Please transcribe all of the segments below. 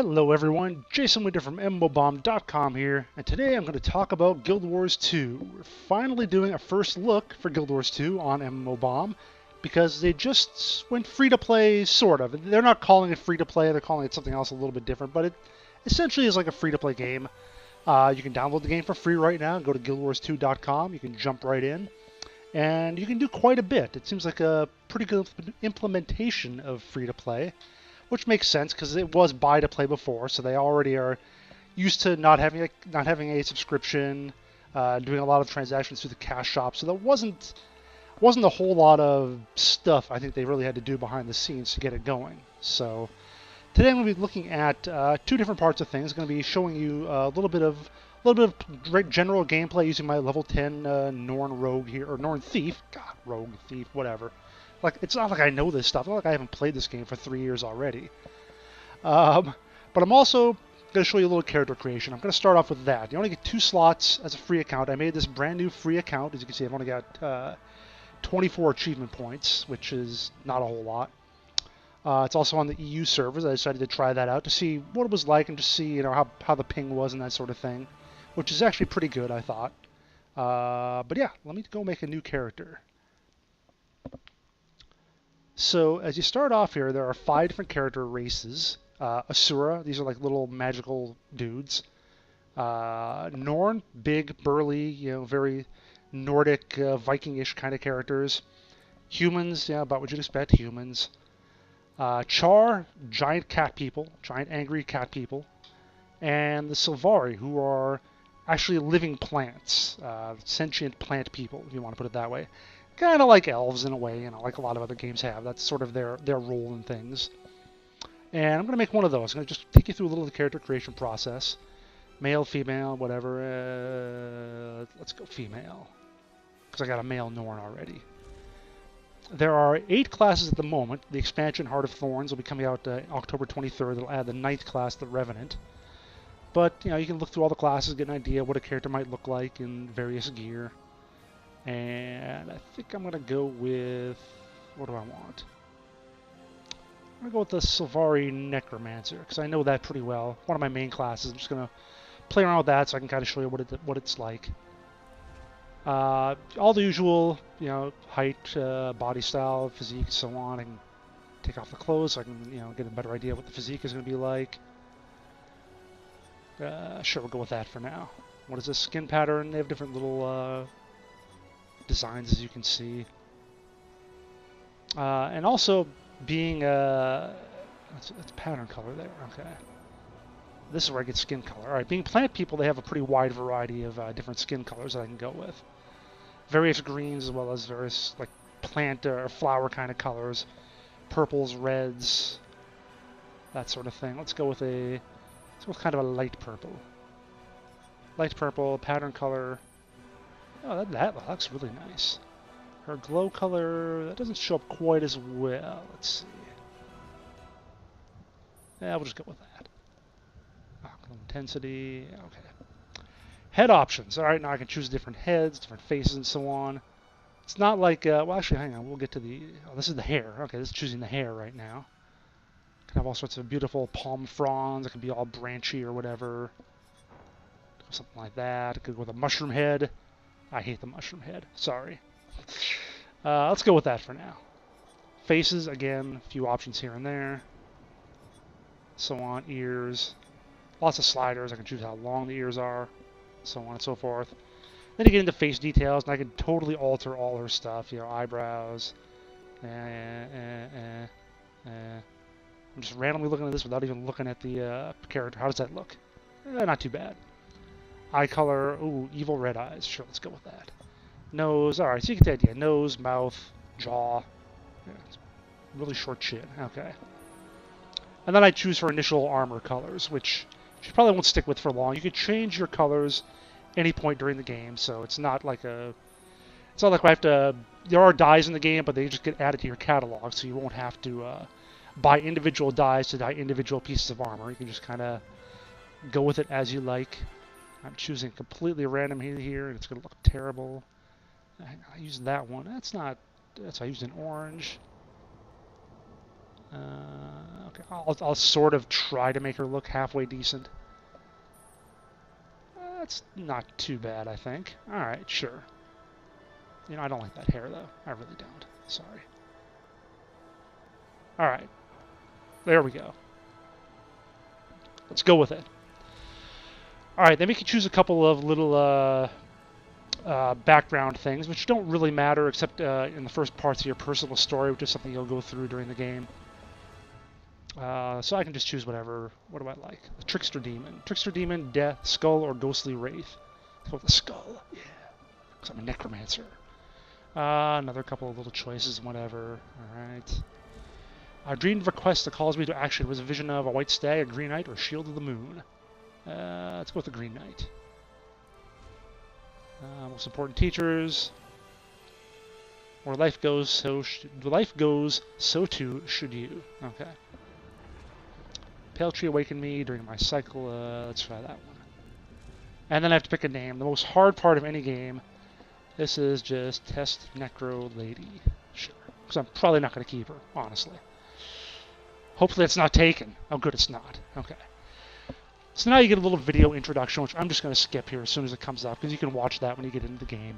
Hello everyone, Jason Winter from MMOBomb.com here, and today I'm going to talk about Guild Wars 2. We're finally doing a first look for Guild Wars 2 on MMOBomb, because they just went free-to-play, sort of. They're not calling it free-to-play, they're calling it something else a little bit different, but it essentially is like a free-to-play game. You can download the game for free right now, go to guildwars2.com, you can jump right in, and you can do quite a bit. It seems like a pretty good implementation of free-to-play. Which makes sense because it was buy to play before, so they already are used to not having a subscription, doing a lot of transactions through the cash shop. So there wasn't a whole lot of stuff I think they really had to do behind the scenes to get it going. So today I'm going to be looking at two different parts of things. I'm going to be showing you a little bit of general gameplay using my level 10 Norn Rogue here, or Norn Thief. God, Rogue, Thief, whatever. Like, it's not like I know this stuff. It's not like I haven't played this game for 3 years already. But I'm also going to show you a little character creation. I'm going to start off with that. You only get 2 slots as a free account. I made this brand new free account. As you can see, I've only got 24 achievement points, which is not a whole lot. It's also on the EU servers. I decided to try that out to see what it was like and just see, you know, how the ping was and that sort of thing, which is actually pretty good, I thought. But yeah, let me go make a new character. So as you start off here, there are 5 different character races. Asura, these are like little magical dudes. Norn, big, burly, you know, very Nordic, Viking-ish kind of characters. Humans, yeah, about what you'd expect, humans. Char, giant cat people, giant angry cat people. And the Sylvari, who are actually living plants, sentient plant people, if you want to put it that way. Kind of like elves in a way, you know, like a lot of other games have. That's sort of their role in things. And I'm going to make one of those. I'm going to just take you through a little of the character creation process. Male, female, whatever. Let's go female, because I got a male Norn already. There are 8 classes at the moment. The expansion Heart of Thorns will be coming out October 23rd. It'll add the 9th class, the Revenant. But, you know, you can look through all the classes, get an idea what a character might look like in various gear. And I think I'm going to go with, what do I want? I'm going to go with the Sylvari Necromancer, because I know that pretty well. One of my main classes. I'm just going to play around with that so I can kind of show you what it's like. All the usual, you know, height, body style, physique, so on. I can take off the clothes so I can, you know, get a better idea what the physique is going to be like. Sure, we'll go with that for now. What is this skin pattern? They have different little designs, as you can see, and also being that's pattern color there. Okay, this is where I get skin color. All right, being plant people, they have a pretty wide variety of different skin colors that I can go with. Various greens as well as various like plant or flower kind of colors, purples, reds, that sort of thing. Let's go with kind of a light purple. Light purple pattern color. Oh, that looks really nice. Her glow color, that doesn't show up quite as well. Let's see. Yeah, we'll just go with that. Intensity, okay. Head options. All right, now I can choose different heads, different faces, and so on. It's not like, well, actually, hang on. We'll get to the, oh, this is the hair. Okay, this is choosing the hair right now. Can have all sorts of beautiful palm fronds. It can be all branchy or whatever. Something like that. It could go with a mushroom head. I hate the mushroom head. Sorry. Let's go with that for now. Faces, again, a few options here and there. So on. Ears. Lots of sliders. I can choose how long the ears are. So on and so forth. Then you get into face details, and I can totally alter all her stuff. You know, eyebrows. I'm just randomly looking at this without even looking at the character. How does that look? Not too bad. Eye color, ooh, evil red eyes. Sure, let's go with that. Nose, alright, so you get the idea. Nose, mouth, jaw. Yeah, really short chin. Okay. And then I choose her initial armor colors, which she probably won't stick with for long. You can change your colors any point during the game, so it's not like a... It's not like I have to... There are dyes in the game, but they just get added to your catalog, so you won't have to buy individual dyes to dye individual pieces of armor. You can just kind of go with it as you like. I'm choosing completely random here, and it's going to look terrible. I used that one. That's not... I used an orange. Okay, I'll sort of try to make her look halfway decent. That's not too bad, I think. Alright, sure. You know, I don't like that hair, though. I really don't. Sorry. Alright. There we go. Let's go with it. Alright, then we can choose a couple of little background things, which don't really matter except in the first parts of your personal story, which is something you'll go through during the game. So I can just choose whatever. What do I like? The Trickster Demon. Trickster Demon, Death, Skull, or Ghostly Wraith. Let's go with the Skull. Yeah. Because I'm a Necromancer. Another couple of little choices, whatever. Alright. I dreamed of a quest that calls me to action. It was a vision of a white stag, a green knight, or shield of the moon. Let's go with the green knight. Most important teachers. Where life goes, so too should you. Okay. Pale Tree awakened me during my cycle. Let's try that one. And then I have to pick a name. The most hard part of any game. This is just Test Necro Lady. Sure. Because I'm probably not going to keep her, honestly. Hopefully it's not taken. Oh, good, it's not. Okay. So now you get a little video introduction, which I'm just going to skip here as soon as it comes up, because you can watch that when you get into the game.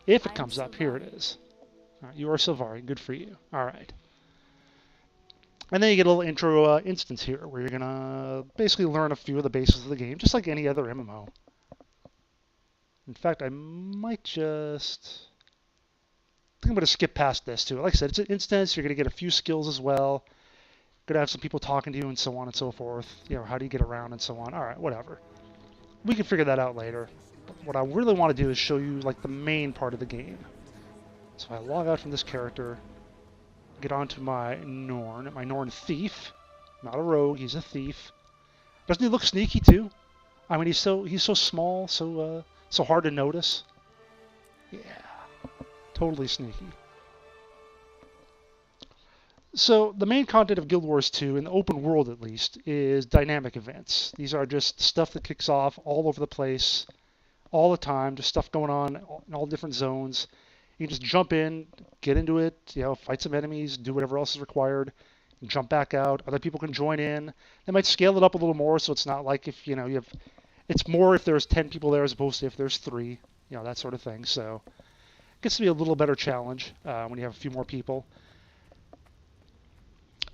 If it comes up, here it is. All right, you are Sylvari. Good for you. All right. And then you get a little intro instance here, where you're going to basically learn a few of the basics of the game, just like any other MMO. In fact, I might just... I think I'm going to skip past this, too. Like I said, it's an instance. You're going to get a few skills as well. Going to have some people talking to you and so on and so forth. You know, how do you get around and so on. All right, whatever. We can figure that out later. But what I really want to do is show you, like, the main part of the game. So I log out from this character, get onto my Norn thief. Not a rogue, he's a thief. Doesn't he look sneaky, too? I mean, he's so small, so hard to notice. Yeah, totally sneaky. So the main content of Guild Wars 2, in the open world at least, is dynamic events. These are just stuff that kicks off all over the place, all the time, just stuff going on in all different zones. You can just jump in, get into it, you know, fight some enemies, do whatever else is required, and jump back out. Other people can join in. They might scale it up a little more, so it's not like if, you know, you have... It's more if there's 10 people there as opposed to if there's 3, you know, that sort of thing. So it gets to be a little better challenge when you have a few more people.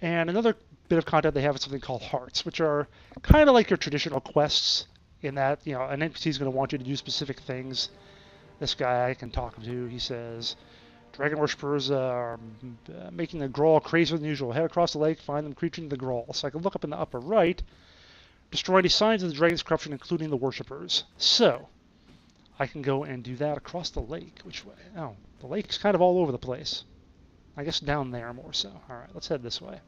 And another bit of content they have is something called hearts, which are kind of like your traditional quests in that, you know, an NPC is going to want you to do specific things. This guy I can talk to, he says, dragon worshippers are making the Grawl crazier than usual. Head across the lake, find them creaturing the Grawl. So I can look up in the upper right, destroy any signs of the dragon's corruption, including the worshippers. So I can go and do that across the lake. Which way? Oh, the lake's kind of all over the place. I guess down there more so. All right, let's head this way.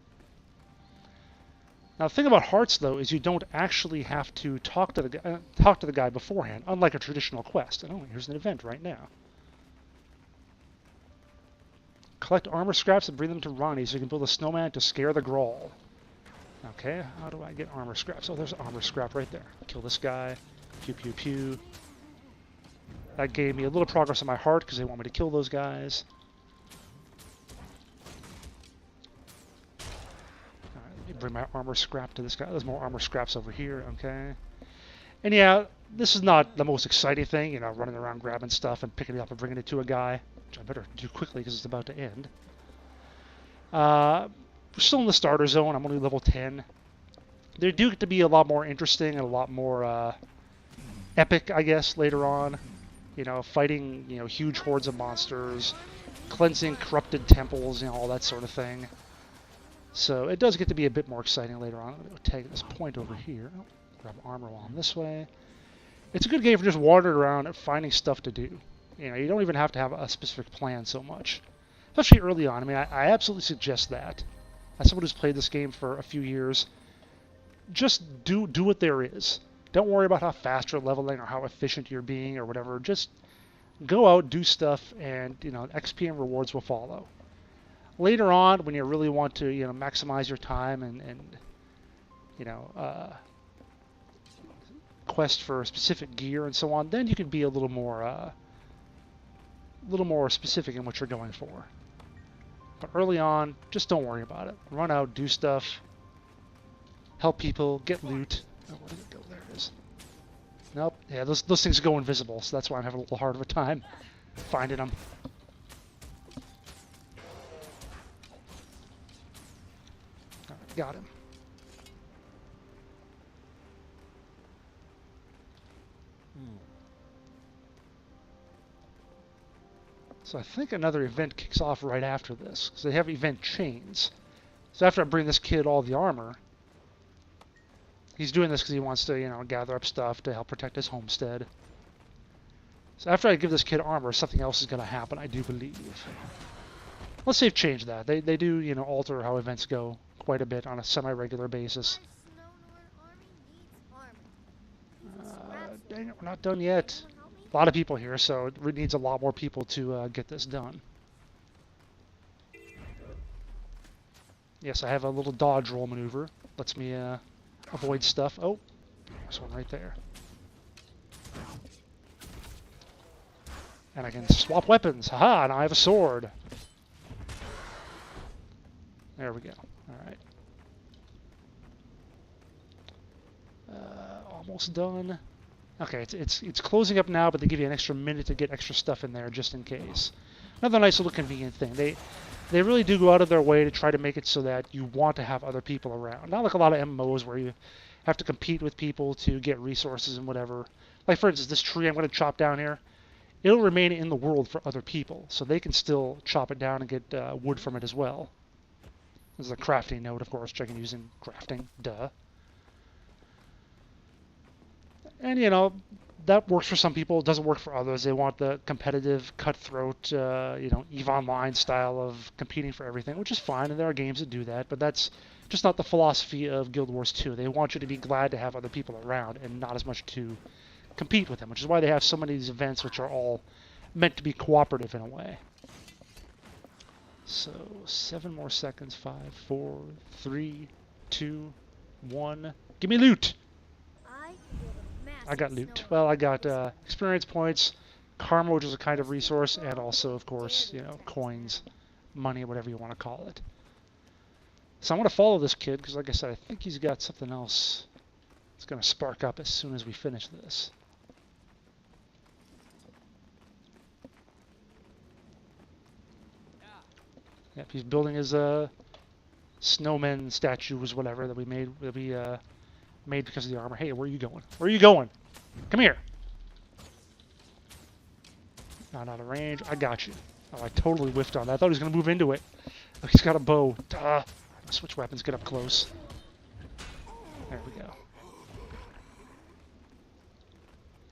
Now, the thing about hearts, though, is you don't actually have to talk to the guy beforehand, unlike a traditional quest. And oh, here's an event right now. Collect armor scraps and bring them to Ronnie so you can build a snowman to scare the Grawl. Okay, how do I get armor scraps? Oh, there's an armor scrap right there. Kill this guy. Pew, pew, pew. That gave me a little progress on my heart because they want me to kill those guys. Bring my armor scrap to this guy. There's more armor scraps over here, okay. And yeah, this is not the most exciting thing, you know, running around grabbing stuff and picking it up and bringing it to a guy, which I better do quickly because it's about to end. We're still in the starter zone. I'm only level 10. They do get to be a lot more interesting and a lot more epic, I guess, later on. You know, fighting, you know, huge hordes of monsters, cleansing corrupted temples, you know, all that sort of thing. So it does get to be a bit more exciting later on. I'm going to take this point over here. Oh, grab armor while I'm this way. It's a good game for just wandering around and finding stuff to do. You know, you don't even have to have a specific plan so much. Especially early on. I mean, I absolutely suggest that. As someone who's played this game for a few years, just do what there is. Don't worry about how fast you're leveling or how efficient you're being or whatever. Just go out, do stuff, and, you know, XP and rewards will follow. Later on, when you really want to, you know, maximize your time and you know, quest for specific gear and so on, then you can be a little more specific in what you're going for. But early on, just don't worry about it. Run out, do stuff, help people, get loot. Oh, where did it go? There it is. Nope. Yeah, those things go invisible, so that's why I'm having a little hard of a time finding them. All right, got him. So I think another event kicks off right after this, because they have event chains. So after I bring this kid all the armor, he's doing this because he wants to, you know, gather up stuff to help protect his homestead. So after I give this kid armor, something else is going to happen, I do believe. Let's see if changed that. They do, you know, alter how events go quite a bit on a semi-regular basis. Dang it, we're not done yet. A lot of people here, so it needs a lot more people to get this done. Yes, I have a little dodge roll maneuver. Lets me avoid stuff. Oh, there's one right there. And I can swap weapons. Haha, now I have a sword. There we go. Alright. Almost done. Okay, it's closing up now, but they give you an extra minute to get extra stuff in there just in case. Another nice little convenient thing. They really do go out of their way to try to make it so that you want to have other people around. Not like a lot of MMOs where you have to compete with people to get resources and whatever. Like, for instance, this tree I'm going to chop down here, it'll remain in the world for other people, so they can still chop it down and get wood from it as well. This is a crafting node, of course, which I can use in crafting. Duh. And, you know, that works for some people. It doesn't work for others. They want the competitive, cutthroat, you know, EVE Online style of competing for everything, which is fine, and there are games that do that, but that's just not the philosophy of Guild Wars 2. They want you to be glad to have other people around and not as much to compete with them, which is why they have so many of these events which are all meant to be cooperative in a way. So, 7 more seconds. 5, 4, 3, 2, 1. Give me loot! I got loot. Well, I got experience points, karma, which is a kind of resource, and also, of course, you know, coins, money, whatever you want to call it. So I'm going to follow this kid, because like I said, I think he's got something else that's going to spark up as soon as we finish this. Yep, he's building his snowman statues, whatever, that we made because of the armor. Hey, where are you going? Where are you going? Come here. Not out of range. I got you. Oh, I totally whiffed on that. I thought he was going to move into it. Oh, he's got a bow. Duh. Switch weapons. Get up close. There we go.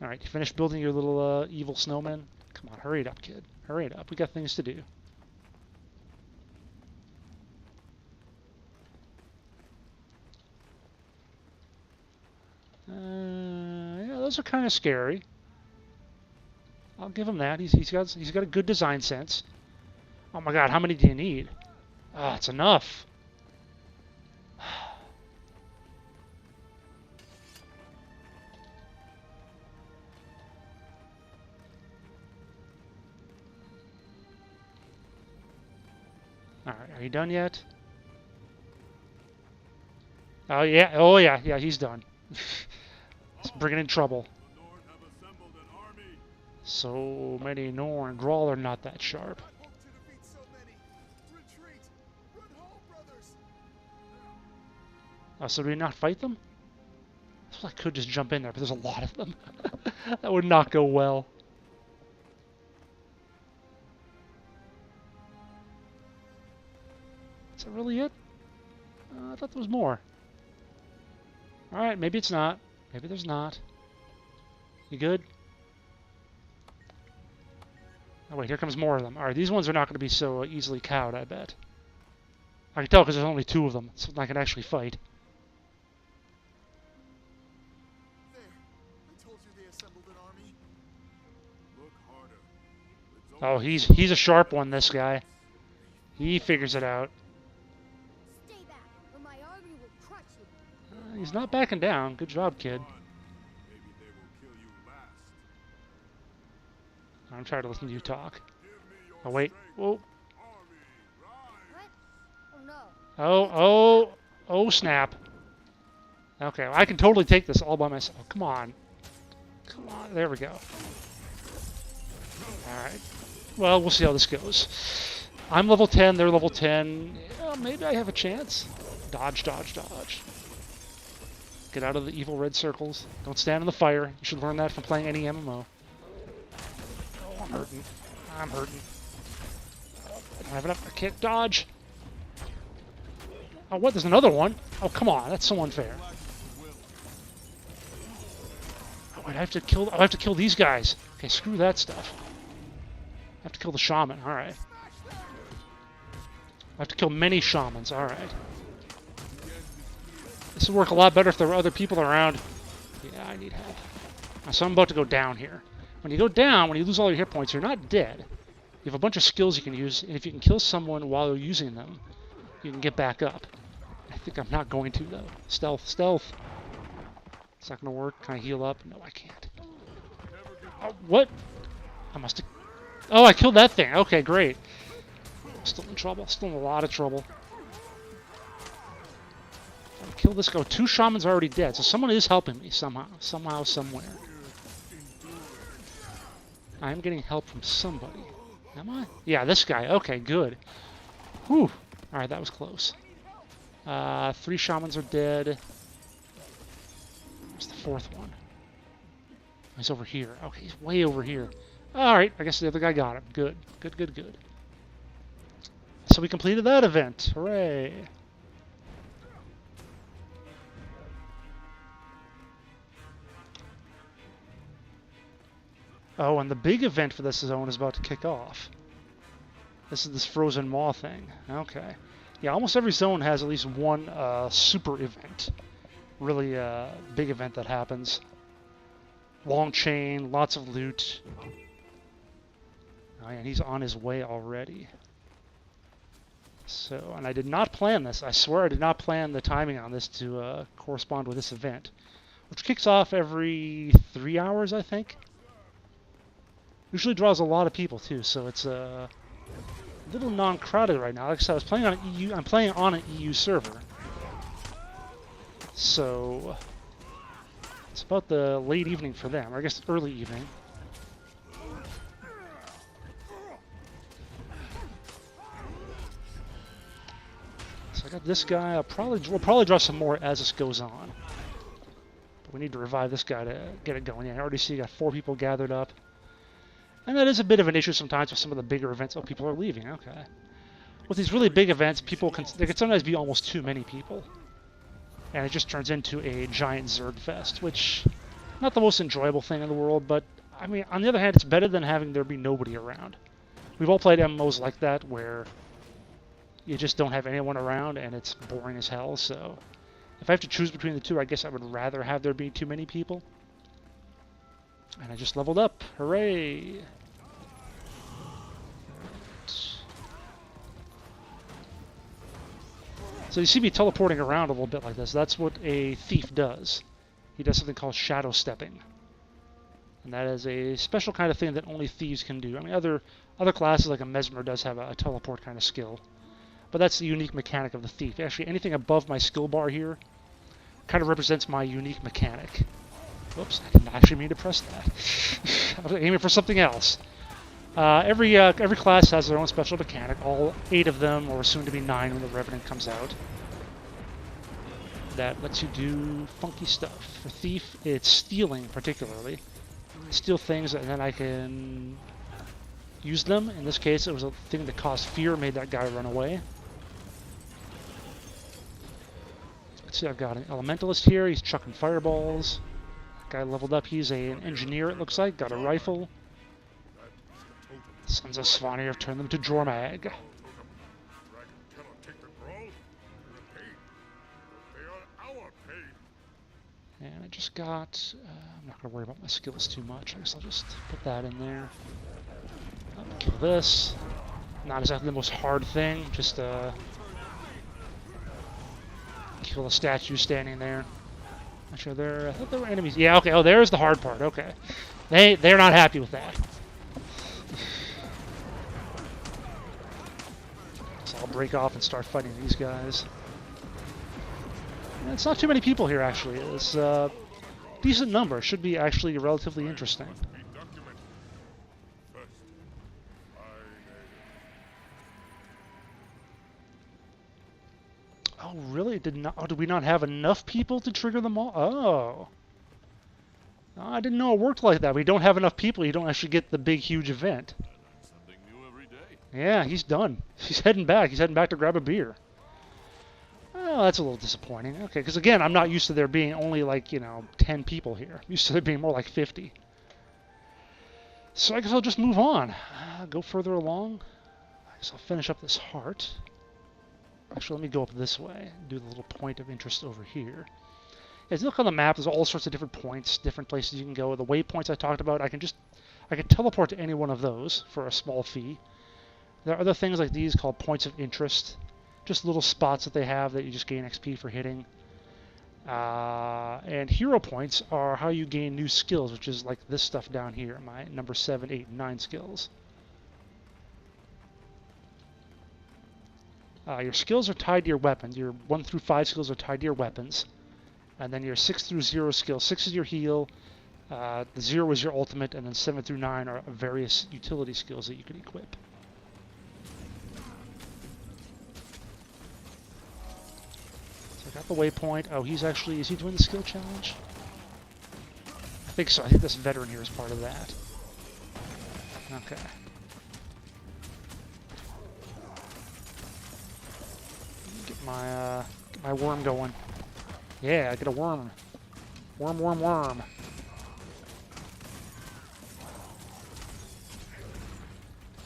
Alright, you finished building your little evil snowman? Come on, hurry it up, kid. Hurry it up. We got things to do. Yeah, those are kind of scary. I'll give him that. He's got a good design sense. Oh my God, how many do you need? Ah, it's enough. All right, are you done yet? Oh yeah, yeah, he's done. It's bringing in trouble. So many Norn. Grawl are not that sharp. Oh, so do we not fight them? I feel like I could just jump in there, but there's a lot of them. That would not go well. Is that really it? I thought there was more. Alright, maybe it's not. Maybe there's not. You good? Oh wait, here comes more of them. Alright, these ones are not going to be so easily cowed, I bet. I can tell because there's only 2 of them, so I can actually fight. Oh, he's a sharp one, this guy. He figures it out. He's not backing down. Good job, kid. I'm trying to listen to you talk. Oh, wait. Whoa. Oh, snap. Okay, well, I can totally take this all by myself. Oh, come on. Come on, there we go. Alright. Well, we'll see how this goes. I'm level 10, they're level 10. Yeah, maybe I have a chance. Dodge, dodge, dodge. Get out of the evil red circles. Don't stand in the fire. You should learn that from playing any MMO. Oh, I'm hurting. I'm hurting. I don't have enough. I can't dodge. Oh, what? There's another one? Oh, come on. That's so unfair. Oh, wait, I have to kill these guys. Okay, screw that stuff. I have to kill the shaman. All right. I have to kill many shamans. All right. This would work a lot better if there were other people around. Yeah, I need help. So I'm about to go down here. When you go down, when you lose all your hit points, you're not dead. You have a bunch of skills you can use, and if you can kill someone while you're using them, you can get back up. I think I'm not going to, though. Stealth, stealth. It's not going to work. Can I heal up? No, I can't. Oh, what? I must have... Oh, I killed that thing. Okay, great. Still in trouble. Still in a lot of trouble. Kill this guy. 2 shamans are already dead, so someone is helping me somehow, somewhere. I'm getting help from somebody. Am I? Yeah, this guy. Okay, good. Whew. Alright, that was close. 3 shamans are dead. Where's the 4th one? He's over here. Okay, he's way over here. Alright, I guess the other guy got him. Good. Good, good, good. So we completed that event. Hooray. Oh, and the big event for this zone is about to kick off. This is this frozen maw thing. Okay. Yeah, almost every zone has at least one super event. Really big event that happens. Long chain, lots of loot. Oh, yeah, and he's on his way already. So, and I did not plan this. I swear I did not plan the timing on this to correspond with this event. Which kicks off every 3 hours, I think. Usually draws a lot of people too, so it's a little non-crowded right now. Like I said, I'm playing on an EU server. So it's about the late evening for them, or I guess early evening. So I got this guy. We'll probably draw some more as this goes on. But we need to revive this guy to get it going. Yeah, I already see you got 4 people gathered up. And that is a bit of an issue sometimes with some of the bigger events. Oh, people are leaving. Okay. With these really big events, there can sometimes be almost too many people. And it just turns into a giant Zerg fest, which not the most enjoyable thing in the world, but I mean, on the other hand, it's better than having there be nobody around. We've all played MMOs like that, where you just don't have anyone around, and it's boring as hell, so if I have to choose between the two, I guess I would rather have there be too many people. And I just leveled up. Hooray! So you see me teleporting around a little bit like this. That's what a thief does. He does something called shadow stepping. And that is a special kind of thing that only thieves can do. I mean, other classes like a mesmer does have a teleport kind of skill. But that's the unique mechanic of the thief. Actually, anything above my skill bar here kind of represents my unique mechanic. Whoops, I didn't actually mean to press that. I was aiming for something else. Every class has their own special mechanic. All 8 of them, or soon to be 9 when the Revenant comes out. That lets you do funky stuff. For Thief, it's stealing particularly. Steal things and then I can use them. In this case, it was a thing that caused fear, made that guy run away. Let's see, I've got an Elementalist here. He's chucking fireballs. Guy leveled up. He's an engineer, it looks like. Got a rifle. Sons of Svanir have turned them to Jormag. And I just got... I'm not going to worry about my skills too much. I guess I'll just put that in there. Kill this. Not exactly the most hard thing. Just kill a statue standing there. Actually, I thought there were enemies. Yeah, okay. Oh, there's the hard part. Okay. They're not happy with that. So break off and start fighting these guys. And it's not too many people here, actually. It's a decent number. Should be actually relatively interesting. Oh, really? Did we not have enough people to trigger them all? Oh. I didn't know it worked like that. We don't have enough people, you don't actually get the big, huge event. Something new every day. Yeah, he's done. He's heading back. He's heading back to grab a beer. Oh, that's a little disappointing. Okay, because again, I'm not used to there being only like, 10 people here. I'm used to there being more like 50. So I guess I'll just move on. Go further along. I guess I'll finish up this heart. Actually, let me go up this way and do the little point of interest over here. As you look on the map, there's all sorts of different points, different places you can go. The waypoints I talked about, I can teleport to any one of those for a small fee. There are other things like these called points of interest, just little spots that they have that you just gain XP for hitting. And hero points are how you gain new skills, which is like this stuff down here, my number 7, 8, and 9 skills. Your skills are tied to your weapons. Your 1 through 5 skills are tied to your weapons. And then your 6 through 0 skills. 6 is your heal, the 0 is your ultimate, and then 7 through 9 are various utility skills that you can equip. So I got the waypoint. Oh, is he doing the skill challenge? I think so. I think this veteran here is part of that. Okay. Get my worm going. Yeah, I get a worm. Worm.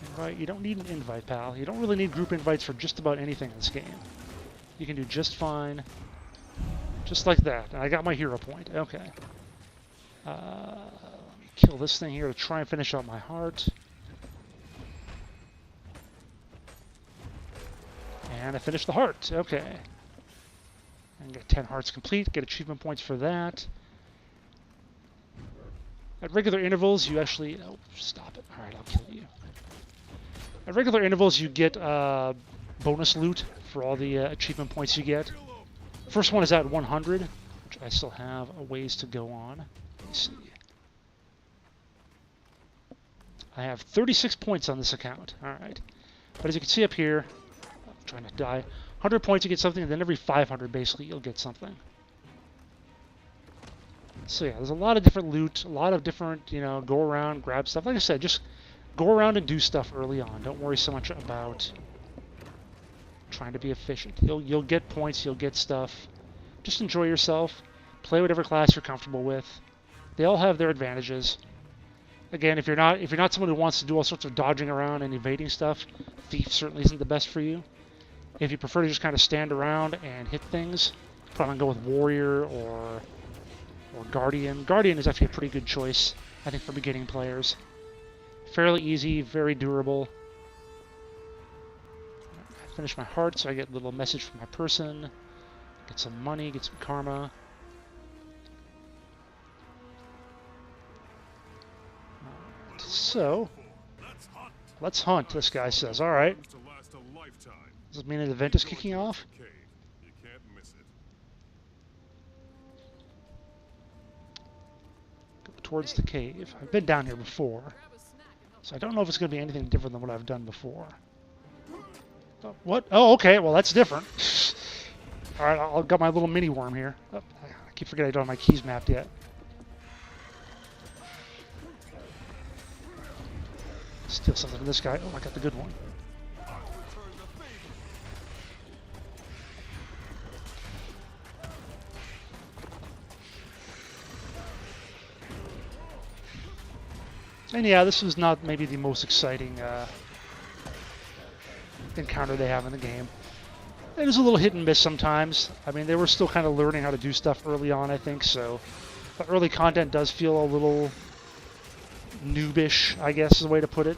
Invite. You don't need an invite, pal. You don't really need group invites for just about anything in this game. You can do just fine. Just like that. And I got my hero point. Okay. Let me kill this thing here to try and finish out my heart. And I finished the heart. Okay. And get 10 hearts complete, get achievement points for that. At regular intervals, you actually... Oh, stop it. Alright, I'll kill you. At regular intervals, you get bonus loot for all the achievement points you get. First one is at 100, which I still have a ways to go on. Let me see. I have 36 points on this account. Alright. But as you can see up here... I'm trying to die. 100 points you get something, and then every 500 basically you'll get something. So yeah, there's a lot of different loot, a lot of different, go around, grab stuff. Like I said, just go around and do stuff early on. Don't worry so much about trying to be efficient. You'll get points, you'll get stuff. Just enjoy yourself. Play whatever class you're comfortable with. They all have their advantages. Again, if you're not someone who wants to do all sorts of dodging around and evading stuff, Thief certainly isn't the best for you. If you prefer to just kind of stand around and hit things, probably go with Warrior or Guardian. Guardian is actually a pretty good choice, I think, for beginning players. Fairly easy, very durable. I finish my heart, so I get a little message from my person. Get some money, get some karma. Right, so, let's hunt, this guy says. Alright. Does it mean an event is kicking off? You can't miss it. Go towards the cave. I've been down here before, so I don't know if it's going to be anything different than what I've done before. What? Oh, okay. Well, that's different. All right, I'll got my little mini worm here. Oh, I keep forgetting I don't have my keys mapped yet. Steal something from this guy. Oh, I got the good one. And yeah, this was not maybe the most exciting encounter they have in the game. It was a little hit and miss sometimes. I mean, they were still kind of learning how to do stuff early on, I think, so the early content does feel a little noobish, I guess is the way to put it.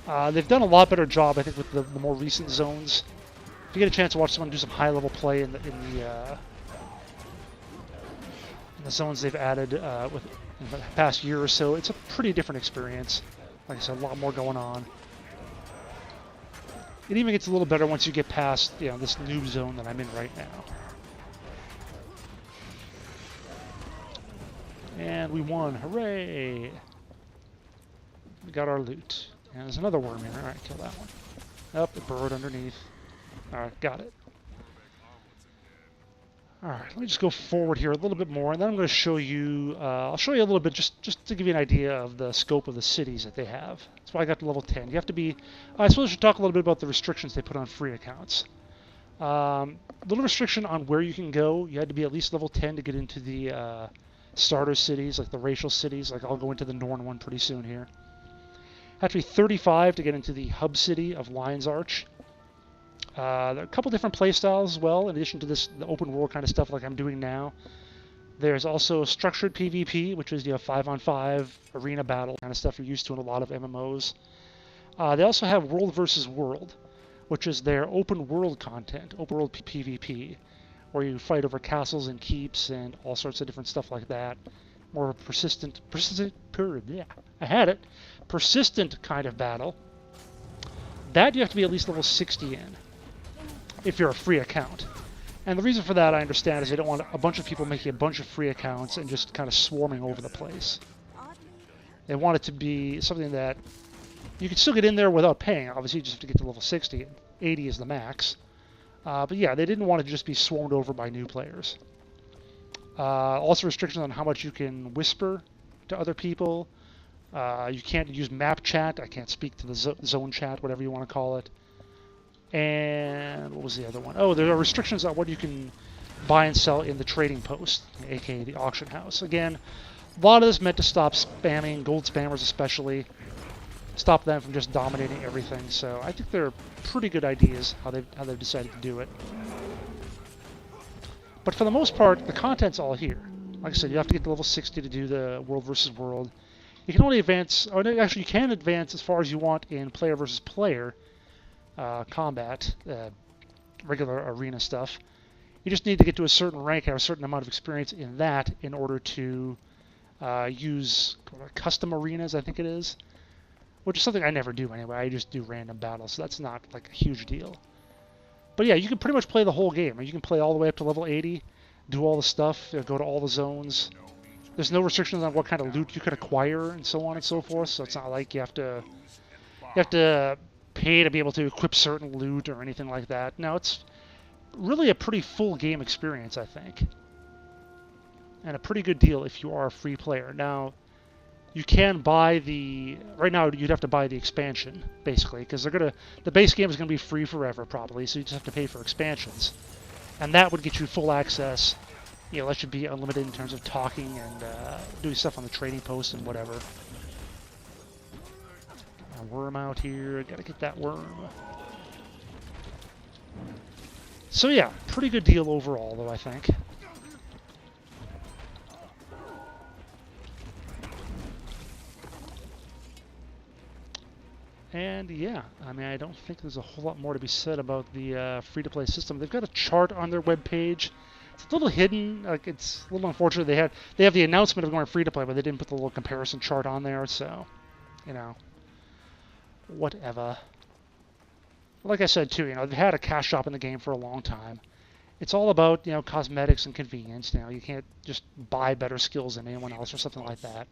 They've done a lot better job, I think, with the more recent zones. If you get a chance to watch someone do some high-level play in the zones they've added in the past year or so, it's a pretty different experience. Like I said, a lot more going on. It even gets a little better once you get past, you know, this noob zone that I'm in right now. And we won. Hooray! We got our loot. And there's another worm here. Alright, kill that one. Oh, it burrowed underneath. Alright, got it. Alright, let me just go forward here a little bit more, and then I'm going to show you, I'll show you a little bit just to give you an idea of the scope of the cities that they have. That's why I got to level 10. You have to be, I suppose I should talk a little bit about the restrictions they put on free accounts. Little restriction on where you can go. You had to be at least level 10 to get into the starter cities, like the racial cities. Like I'll go into the Norn one pretty soon here. Have to be 35 to get into the hub city of Lion's Arch. There are a couple different playstyles as well, in addition to this the open world kind of stuff like I'm doing now. There's also structured PvP, which is 5-on-5 arena battle kind of stuff you're used to in a lot of MMOs. They also have world versus world, which is their open world content, open world PvP, where you fight over castles and keeps and all sorts of different stuff like that. More persistent kind of battle. That you have to be at least level 60 in, if you're a free account. And the reason for that, I understand, is they don't want a bunch of people making a bunch of free accounts and just kind of swarming over the place. They want it to be something that you can still get in there without paying. Obviously, you just have to get to level 60. 80 is the max. But yeah, they didn't want it to just be swarmed over by new players. Also restrictions on how much you can whisper to other people. You can't use map chat. I can't speak to the zone chat, whatever you want to call it. And what was the other one? Oh, there are restrictions on what you can buy and sell in the trading post, aka the auction house. Again, a lot of this meant to stop spamming, gold spammers especially. Stop them from just dominating everything. So I think they're pretty good ideas how they've decided to do it. But for the most part, the content's all here. Like I said, you have to get to level 60 to do the world versus world. You can only advance, or actually you can advance as far as you want in player versus player combat, regular arena stuff. You just need to get to a certain rank, have a certain amount of experience in that in order to use custom arenas, I think it is. Which is something I never do anyway. I just do random battles, so that's not like a huge deal. But yeah, you can pretty much play the whole game. You can play all the way up to level 80, do all the stuff, go to all the zones. There's no restrictions on what kind of loot you can acquire and so on and so forth. So it's not like you have to pay to be able to equip certain loot or anything like that. No, it's really a pretty full game experience, I think, and a pretty good deal if you are a free player. Now, you can buy the right now. You'd have to buy the expansion basically because the base game is gonna be free forever probably. So you just have to pay for expansions, and that would get you full access. That should be unlimited in terms of talking and doing stuff on the trading post and whatever. A worm out here. Gotta get that worm. So yeah, pretty good deal overall, though, I think. And yeah, I mean, I don't think there's a whole lot more to be said about the free-to-play system. They've got a chart on their webpage. It's a little hidden. Like, it's a little unfortunate. They have the announcement of going free-to-play, but they didn't put the little comparison chart on there. So, whatever. Like I said too, they've had a cash shop in the game for a long time. It's all about cosmetics and convenience. You can't just buy better skills than anyone else or something like that.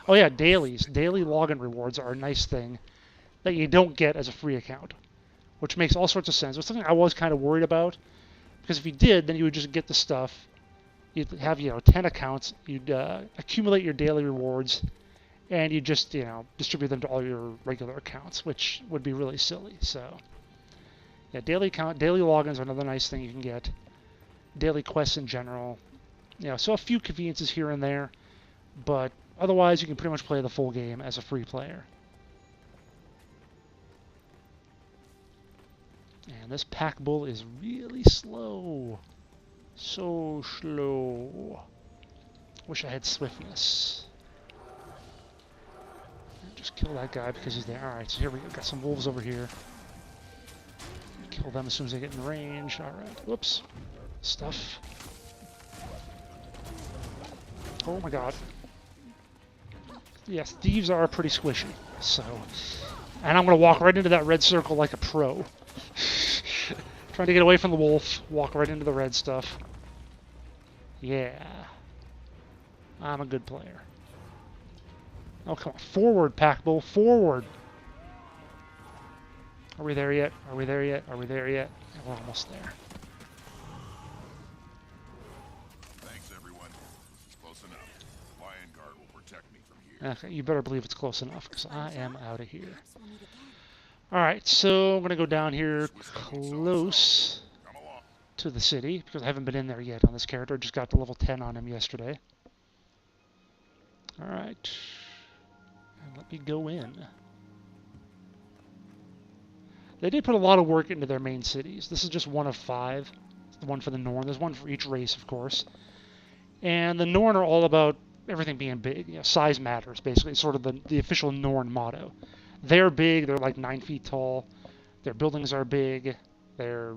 Oh yeah, dailies. Daily login rewards are a nice thing that you don't get as a free account, which makes all sorts of sense. It's something I was kind of worried about, because if you did, then you would just get the stuff. You'd have 10 accounts. You'd accumulate your daily rewards, and you just distribute them to all your regular accounts, which would be really silly. So yeah, daily logins are another nice thing you can get. Daily quests in general, so a few conveniences here and there, but otherwise you can pretty much play the full game as a free player. And this pack bull is really slow. So slow. Wish I had swiftness. Just kill that guy because he's there. Alright, so here we go. Got some wolves over here. Kill them as soon as they get in range. Alright. Whoops. Stuff. Oh my god. Yes, thieves are pretty squishy. So, And I'm going to walk right into that red circle like a pro. Trying to get away from the wolf. Walk right into the red stuff. Yeah. I'm a good player. Oh, come on. Forward, Packbull. Forward. Are we there yet? Are we there yet? Are we there yet? We're almost there. Thanks, everyone. It's close enough. Lion Guard will protect me from here. Okay, you better believe it's close enough, because I am out of here. Alright, so I'm going to go down here close to the city, because I haven't been in there yet on this character. I just got to level 10 on him yesterday. Alright. And let me go in. They did put a lot of work into their main cities. This is just one of 5. It's the one for the Norn. There's one for each race, of course. And the Norn are all about everything being big. You know, size matters, basically. It's sort of the official Norn motto. They're big. They're like 9 feet tall. Their buildings are big. Their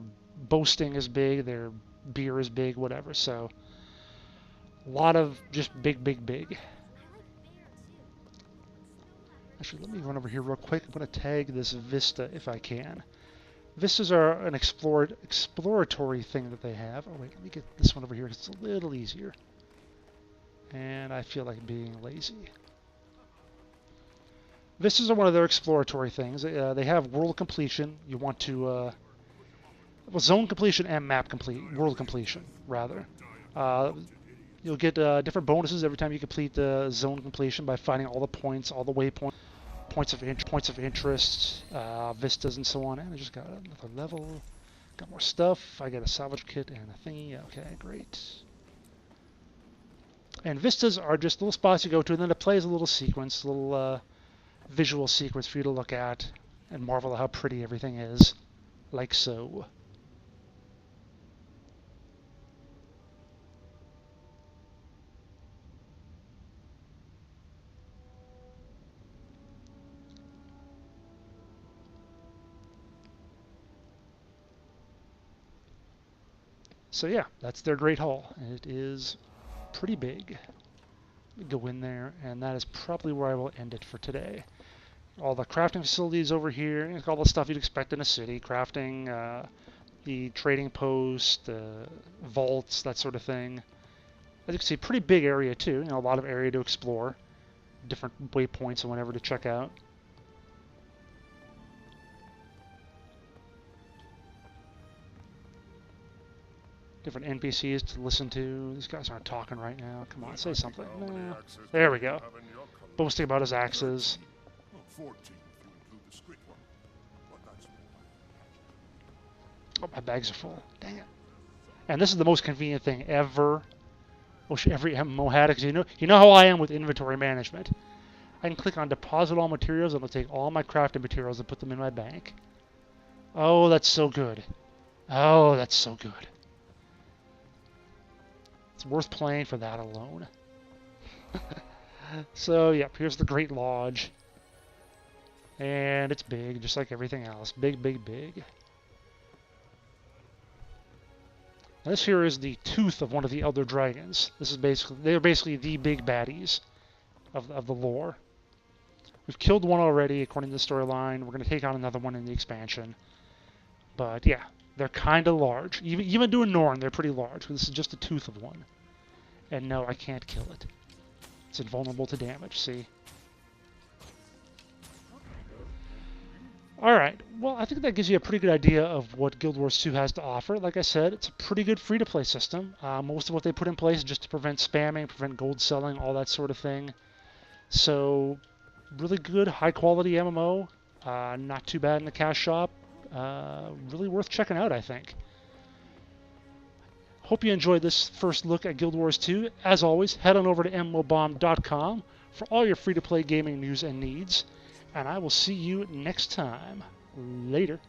boasting is big. Their beer is big, whatever. So, a lot of just big, big, big. Actually, let me run over here real quick. I'm going to tag this Vista if I can. Vistas are an exploratory thing that they have. Oh, wait, let me get this one over here. It's a little easier. And I feel like being lazy. Vistas are one of their exploratory things. They have world completion. You want to... well, zone completion and map complete. World completion, rather. You'll get different bonuses every time you complete the zone completion by finding all the points, all the waypoints, points of interest, vistas, and so on. And I just got another level. Got more stuff. I got a salvage kit and a thingy. Okay, great. And vistas are just little spots you go to, and then it plays a little sequence, a little visual sequence for you to look at and marvel at how pretty everything is, like so. So yeah, that's their Great Hall, and it is pretty big. Go in there, and that is probably where I will end it for today. All the crafting facilities over here, all the stuff you'd expect in a city, crafting, the trading post, vaults, that sort of thing. As you can see, pretty big area too, a lot of area to explore, different waypoints and whatever to check out. Different NPCs to listen to. These guys aren't talking right now. Come on, say something. Nah. There we go. Boasting about his axes. Oh, my bags are full. Dang it. And this is the most convenient thing ever. Wish every MMO had it, because you know how I am with inventory management. I can click on deposit all materials, and it'll take all my crafting materials and put them in my bank. Oh, that's so good. Oh, that's so good. It's worth playing for that alone. So, yep, here's the Great Lodge. And it's big, just like everything else. Big, big, big. Now this here is the tooth of one of the Elder Dragons. This is they're basically the big baddies of the lore. We've killed one already, according to the storyline. We're going to take on another one in the expansion. But, yeah. They're kind of large. Even doing Norn, they're pretty large. This is just the tooth of one. And no, I can't kill it. It's invulnerable to damage, see? Alright, well, I think that gives you a pretty good idea of what Guild Wars 2 has to offer. Like I said, it's a pretty good free-to-play system. Most of what they put in place is just to prevent spamming, prevent gold selling, all that sort of thing. So, really good, high-quality MMO. Not too bad in the cash shop. Really worth checking out, I think. Hope you enjoyed this first look at Guild Wars 2. As always, head on over to MMOBomb.com for all your free-to-play gaming news and needs. And I will see you next time. Later.